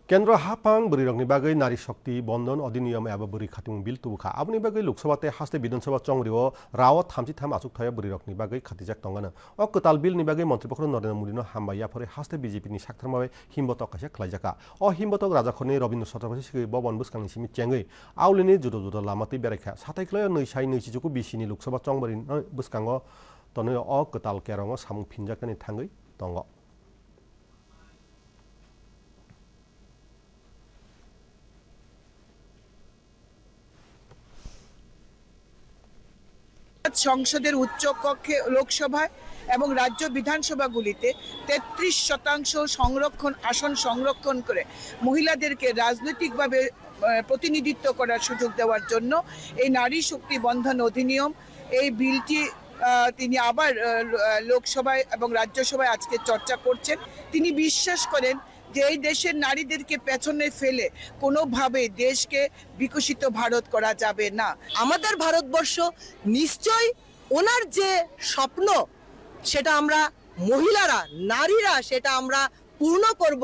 केन्द्र हाफां बरिरंगनि बागै नारी शक्ति बंधन अधिनियम एबा बरि खातिमुं बिल तुबुखा आबुनि बागै लोकसभाते हास्ते विधानसभा चंग्रिओ राव 33 आसुकथाया बरिरंगनि बागै खातिजाक तंगानो अ कताल बिलनि बागै मंत्रिपक्ष नरेन्द्र मोदीनो हामबाया फरे हास्ते बीजेपीनि साक्थारमावे हिमबतक कासे खलाइजाका अ हिमबतक राजाखरनि रवीन्द्र छत्रपति सिगै बबन बुसकांनि सिमि चेंगै आवलिनि जुदो जुदो लामाति बेरायखा साथाइख्लय नैसाइ नैसिजुकु बिसिनि लोकसभा चंबरि बुसकांगो तनो अ कताल केरंगो सामुं फिनजाकनि थांगै तंग সংসদের উচ্চকক্ষে লোকসভায় এবং রাজ্য বিধানসভাগুলিতে 33% আসন সংরক্ষণ করে মহিলাদেরকে রাজনৈতিকভাবে প্রতিনিধিত্ব করার সুযোগ দেওয়ার জন্য এই নারী শক্তি বন্ধন অধিনিয়ম এই বিলটি তিনি আবার লোকসভায় এবং রাজ্যসভায় আজকে চর্চা করছেন। তিনি বিশ্বাস করেন যে এই দেশের নারীদেরকে পেছনে ফেলে কোনোভাবে দেশকে বিকশিত ভারত করা যাবে না। আমাদের ভারতবর্ষ নিশ্চয়ই ওনার যে স্বপ্ন সেটা আমরা মহিলারা নারীরা সেটা আমরা পূর্ণ করব।